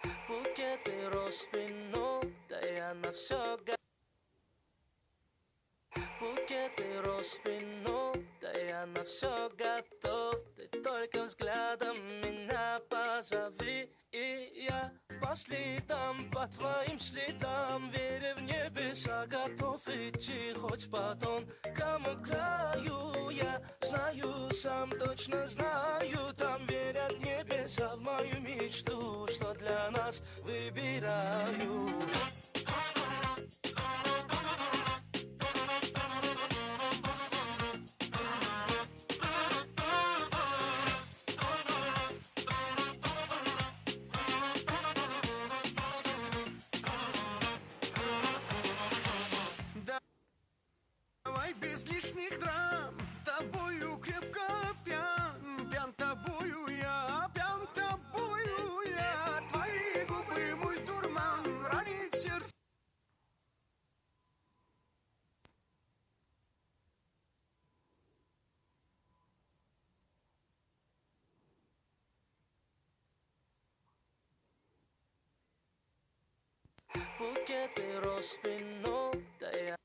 Букеты роз вино, да я на все Букеты роз вино, да я на все готов. Ты только взглядом меня позови, и я по следам, по твоим следам, веря в небеса, готов идти хоть по тонкому краю. Я знаю, сам точно знаю, там верят небеса в мою мечту, что для нас выбираю. Давай без лишних драм, тобою крепко пьян, пьян тобою я, пьян тобою я. Твои губы мой дурман, ранит сердце. Букеты роз вино, да я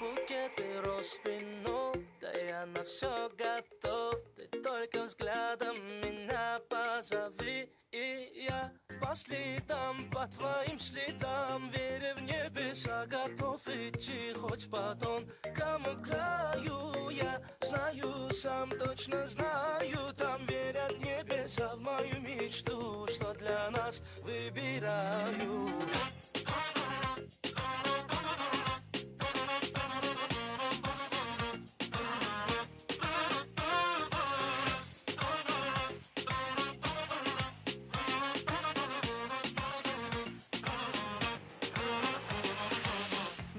Букеты роз вино, да я на все готов. Ты только взглядом меня позови, и я по следам, по твоим следам, веря в небеса, готов идти хоть по тонкому краю. Я знаю, сам точно знаю, там верят небеса в мою мечту, что для нас выбираю.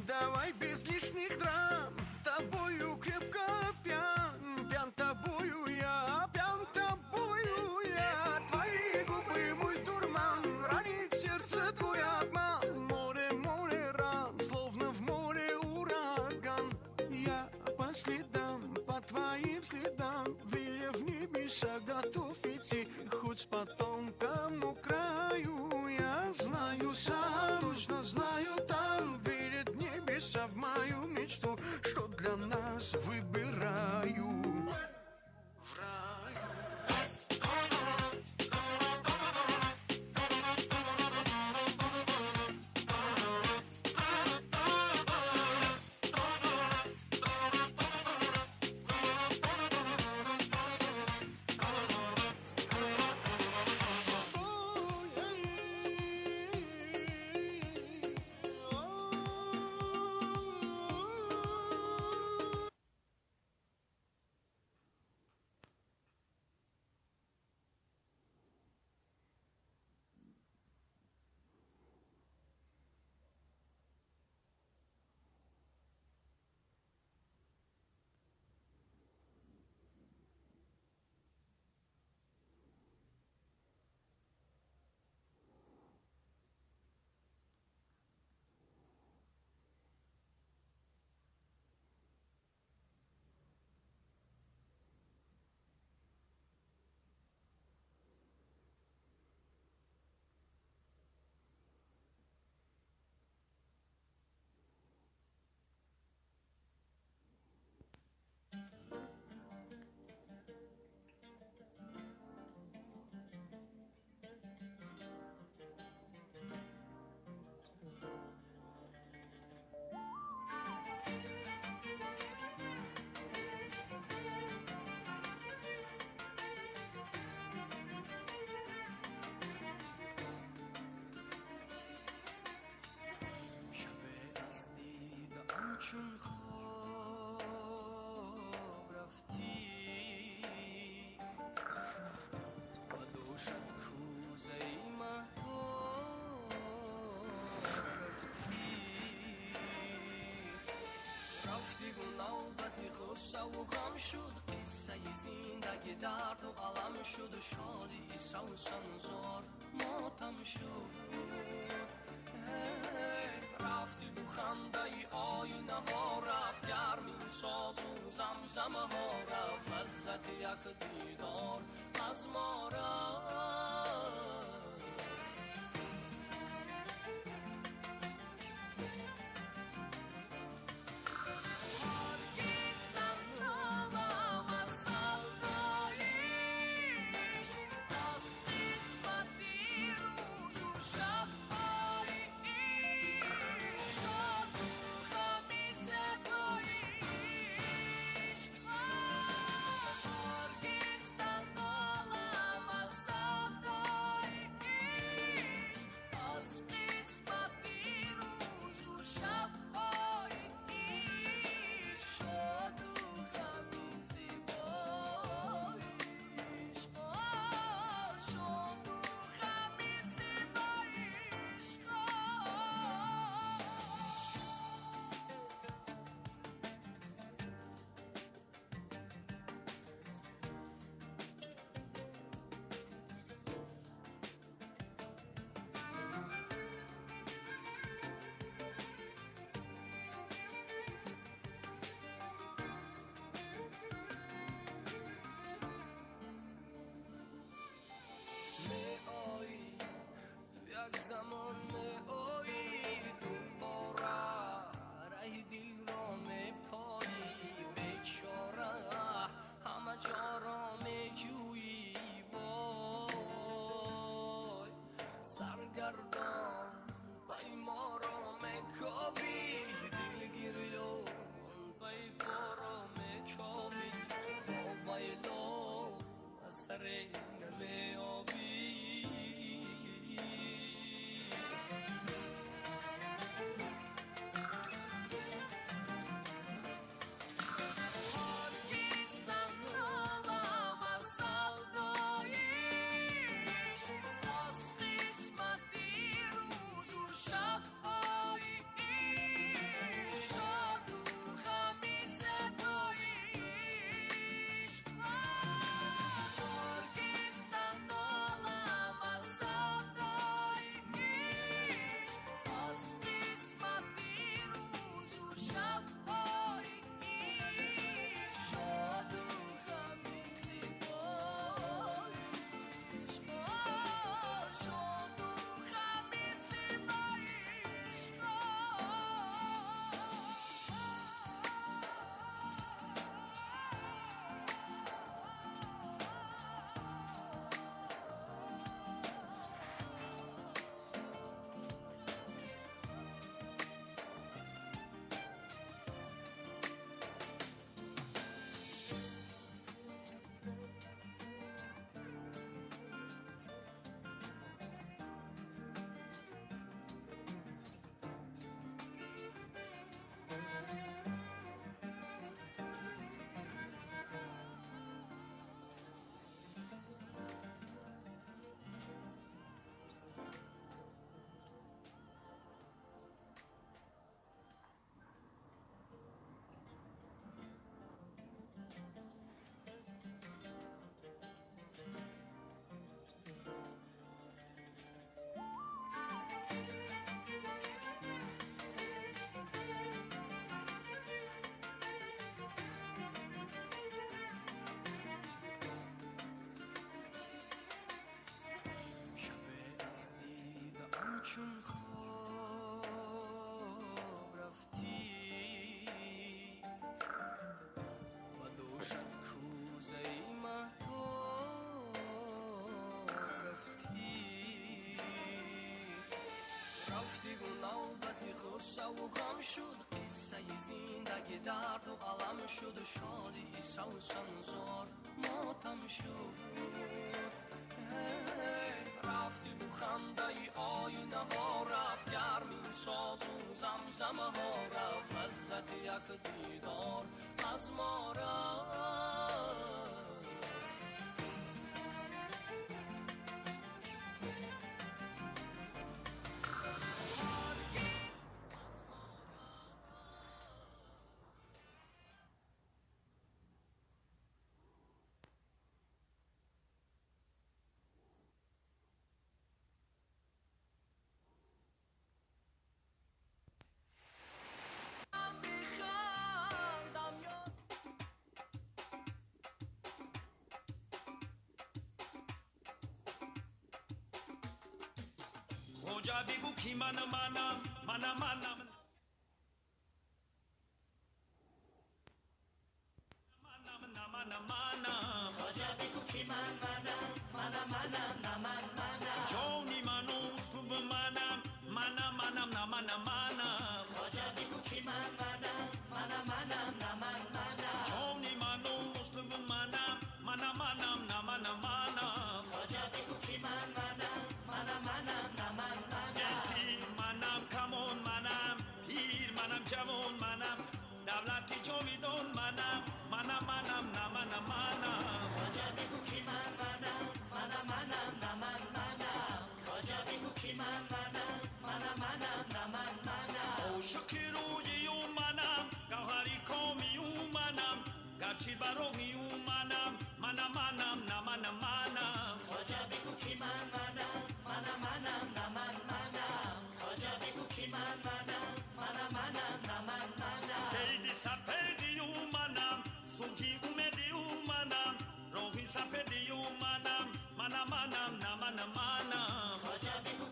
Давай без лишних драм, тобою крепко пьян, пьян тобою я, пьян тобою я. Твои губы мой дурман, ранит сердце твой обман. Море, море ран, словно в море ураган. Я по следам, по твоим следам, веря в небеса, готов идти хоть по тонкому краю. Я знаю, сам точно знаю, там верят небеса в мою мечту, что для нас выбираю. В раю. چون خواب رفتی با دوشت کوزه مهتاب رفتی گل نوبتی خوش و غم شد قصه زندگی درد و علم شد شادی سوسن زار ماتم شد رفتی بو خنده ای آینه ها رفت گرمی ساز و زمزمه ها رفت لذت یک دیدار از ما رفت یک زمان می آیی دوباره راه دل را می پایی بیچاره همه جا را می جویی وای سرگردان پای ما را می کابی دلگیریون پای پا را می کابی با ویلو اثر نمی آبی چون خواب رفتی و دوشت کوزه مهتاب رفتی رفتی و نوبتی غصه و غم شد قصه زندگی درد و علم شد شادی سوسن زار ماتم شد رفتی و خنده ای آینه ها رفت گرمی ساز و زمزمه ها رفت لذت یک دیدار از ما رفت khoja biku kimana manam mana manam mana mana khoja biku kimana mana mana joni manus kub manam mana manam mana mana khoja biku kimana mana mana joni manus kub manam mana manam mana mana khoja biku kimana mana mana yanti manam kamon manam pir manam javon manam davlati jovidon manam mana manam mana mana khoja biku kimana mana mana khoja biku kimana mana mana o shakiruji manam gawhari komi manam garchi barogi manam mana manam mana mana khoja biku kimana mana mana khoja biku kimana mana mana deidi sapedi manam suki umedi manam rohi sapedi manam mana manam mana khoja biku